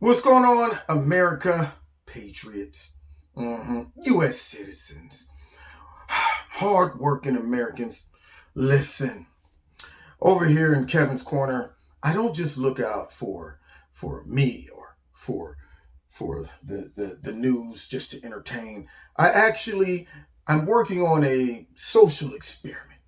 What's going on, America, patriots, U.S. citizens, hardworking Americans? Listen, over here in Kevin's Corner, I don't just look out for me or for the news just to entertain. I'm working on a social experiment.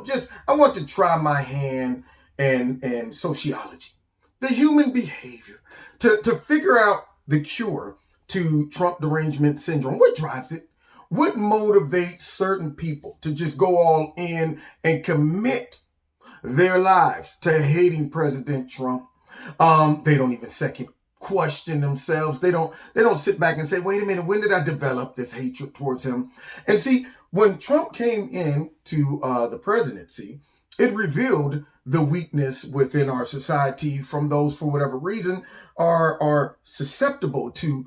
Just I want to try my hand in sociology, the human behavior, to figure out the cure to Trump derangement syndrome. What drives it? What motivates certain people to just go all in and commit their lives to hating President Trump? They don't even second question themselves. They don't sit back and say, wait a minute, when did I develop this hatred towards him? And see, when Trump came into the presidency, it revealed the weakness within our society from those, for whatever reason, are susceptible to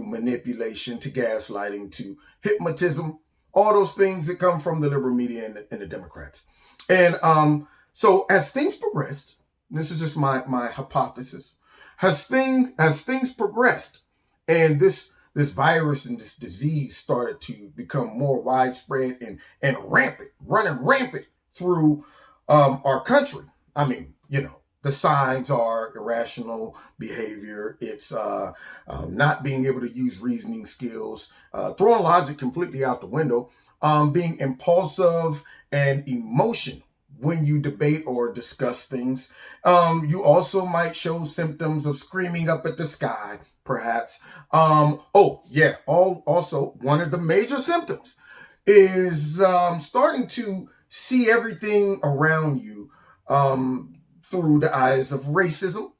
manipulation, to gaslighting, to hypnotism, all those things that come from the liberal media and the Democrats. And so as things progressed, this is just my hypothesis, as things progressed and this virus and this disease started to become more widespread and running rampant through our country. I mean, the signs are irrational behavior. It's not being able to use reasoning skills, throwing logic completely out the window, being impulsive and emotional when you debate or discuss things. You also might show symptoms of screaming up at the sky, perhaps. Also, one of the major symptoms is starting to see everything around you through the eyes of racism,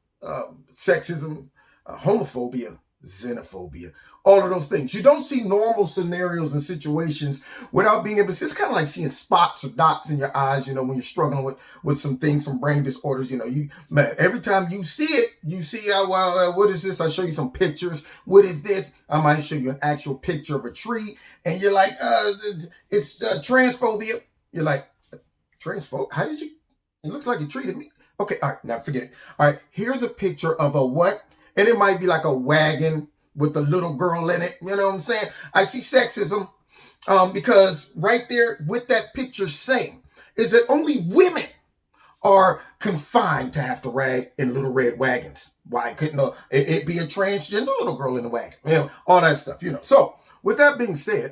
sexism, homophobia, xenophobia, all of those things. You don't see normal scenarios and situations without being able to see. It's kind of like seeing spots or dots in your eyes, when you're struggling with some things, some brain disorders. Every time you see it, you see, what is this? I show you some pictures. What is this? I might show you an actual picture of a tree, and you're like, it's transphobia. You're like, transphobia? How did you? It looks like a tree to me. Okay, all right, now forget it. All right, here's a picture of a what? And it might be like a wagon with a little girl in it. You know what I'm saying? I see sexism because right there with that picture saying is that only women are confined to have to ride in little red wagons. Why couldn't it be a transgender little girl in the wagon? All that stuff, So with that being said,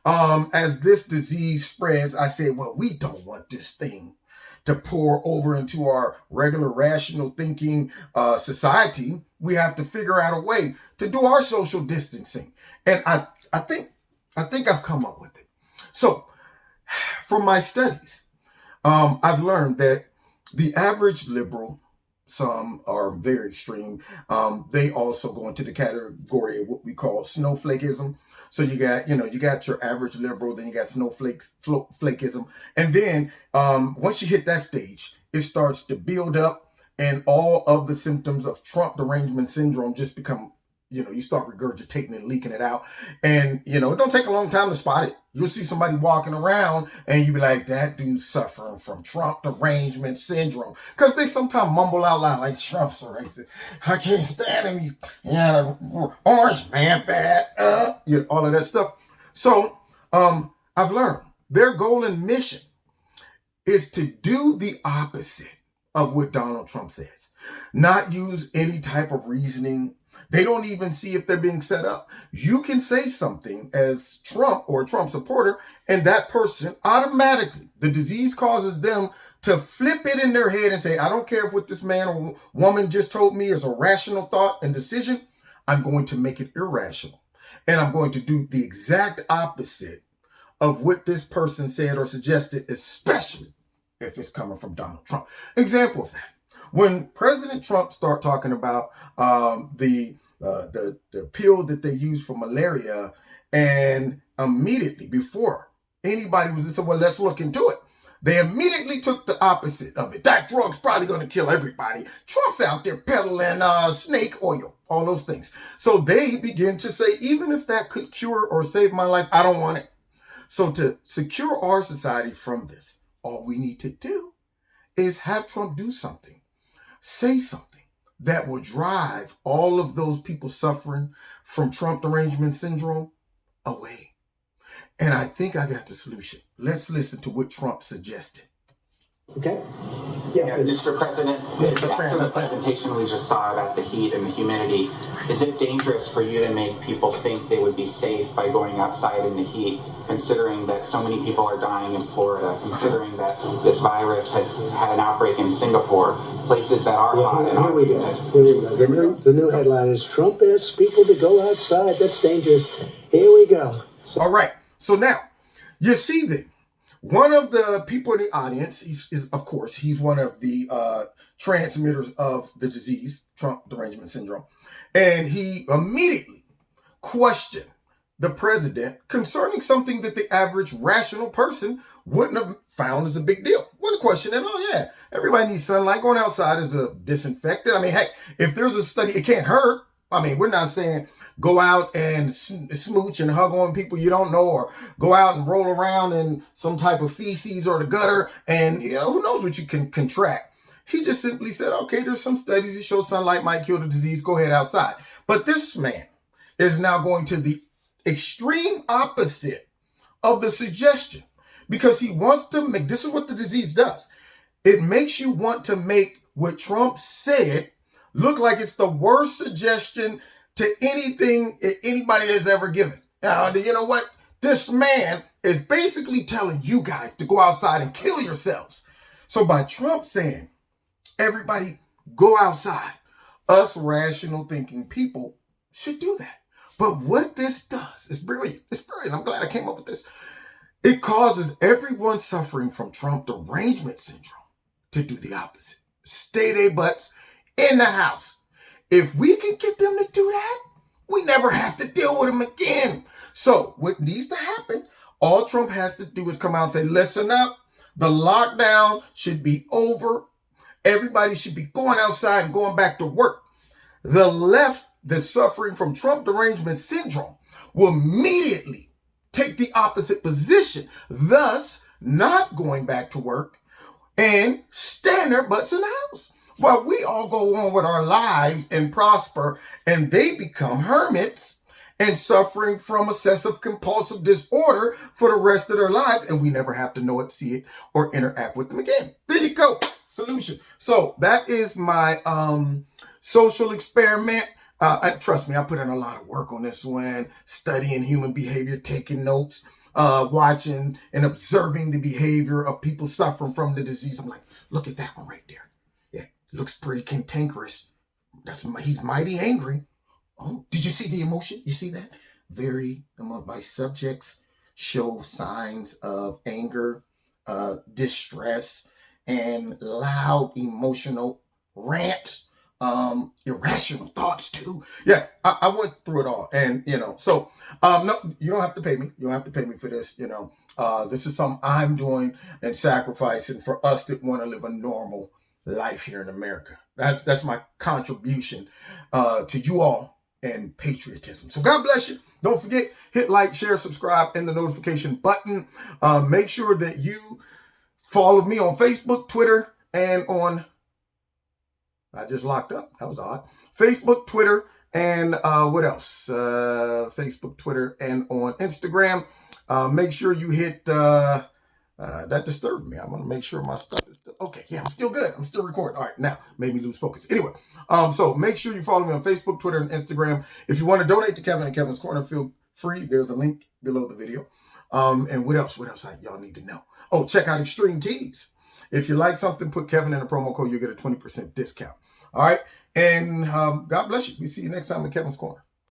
as this disease spreads, I said, well, we don't want this thing to pour over into our regular rational thinking society. We have to figure out a way to do our social distancing. And I think I've come up with it. So from my studies, I've learned that the average liberal, some are very extreme, they also go into the category of what we call snowflakism. So you got your average liberal, then you got snowflakism. And then once you hit that stage, it starts to build up and all of the symptoms of Trump derangement syndrome just become, you start regurgitating and leaking it out. And, it don't take a long time to spot it. You'll see somebody walking around and you'll be like, that dude's suffering from Trump derangement syndrome. Because they sometimes mumble out loud like, Trump's a racist. I can't stand him. He's orange man bad. All of that stuff. So I've learned their goal and mission is to do the opposite of what Donald Trump says. Not use any type of reasoning. They don't even see if they're being set up. You can say something as Trump or a Trump supporter, and that person automatically, the disease causes them to flip it in their head and say, I don't care if what this man or woman just told me is a rational thought and decision. I'm going to make it irrational. And I'm going to do the exact opposite of what this person said or suggested, especially if it's coming from Donald Trump. Example of that. When President Trump started talking about the pill that they use for malaria, and immediately before anybody was just said, well, let's look into it, they immediately took the opposite of it. That drug's probably going to kill everybody. Trump's out there peddling snake oil, all those things. So they begin to say, even if that could cure or save my life, I don't want it. So to secure our society from this, all we need to do is have Trump do something. Say something. that will drive all of those people suffering from Trump derangement syndrome away. And I think I got the solution. Let's listen to what Trump suggested. Okay. Yeah, Mr. President, after the presentation we just saw about the heat and the humidity, is it dangerous for you to make people think they would be safe by going outside in the heat, considering that so many people are dying in Florida, considering that this virus has had an outbreak in Singapore, places that are hot and here we go. Here we go. The new headline is Trump asks people to go outside. That's dangerous. Here we go. All right. So now, you see that one of the people in the audience is, of course, he's one of the transmitters of the disease, Trump derangement syndrome. And he immediately questioned the president concerning something that the average rational person wouldn't have found as a big deal. Wasn't a question at all. Yeah, everybody needs sunlight. Going outside is a disinfectant. I mean, heck, if there's a study, it can't hurt. I mean, we're not saying go out and smooch and hug on people you don't know, or go out and roll around in some type of feces or the gutter, and who knows what you can contract. He just simply said, okay, there's some studies that show sunlight might kill the disease. Go ahead outside. But this man is now going to the extreme opposite of the suggestion, because he wants to make, this is what the disease does. It makes you want to make what Trump said look like it's the worst suggestion to anything anybody has ever given. Now, you know what? This man is basically telling you guys to go outside and kill yourselves. So by Trump saying, everybody go outside, us rational thinking people should do that. But what this does is brilliant. It's brilliant. I'm glad I came up with this. It causes everyone suffering from Trump derangement syndrome to do the opposite. Stay their butts in the house. If we can get them to do that, we never have to deal with them again. So what needs to happen, all Trump has to do is come out and say, listen up, the lockdown should be over. Everybody should be going outside and going back to work. The left that's suffering from Trump derangement syndrome will immediately take the opposite position, thus not going back to work and staying their butts in the house, while we all go on with our lives and prosper, and they become hermits and suffering from obsessive compulsive disorder for the rest of their lives, and we never have to know it, see it, or interact with them again. There you go. Solution. So that is my social experiment. Trust me, I put in a lot of work on this one, studying human behavior, taking notes, watching and observing the behavior of people suffering from the disease. I'm like, look at that one right there. Yeah, looks pretty cantankerous. He's mighty angry. Oh, did you see the emotion? You see that? My subjects show signs of anger, distress, and loud emotional rants, irrational thoughts too. Yeah, I went through it all. And, so, no, you don't have to pay me. You don't have to pay me for this. This is something I'm doing and sacrificing for us that want to live a normal life here in America. That's my contribution, to you all and patriotism. So God bless you. Don't forget, hit like, share, subscribe, and the notification button. Make sure that you follow me on Facebook, Twitter, and on, I just locked up. That was odd. Facebook, Twitter, and what else? Facebook, Twitter, and on Instagram. Make sure you hit, that disturbed me. I want to make sure my stuff is still, okay. Yeah, I'm still good. I'm still recording. All right, now, made me lose focus. Anyway, so make sure you follow me on Facebook, Twitter, and Instagram. If you want to donate to Kevin and Kevin's Corner, feel free. There's a link below the video. And what else? What else y'all need to know? Oh, check out Extreme Tees. If you like something, put Kevin in the promo code. You'll get a 20% discount. All right. And God bless you. We see you next time in Kevin's Corner.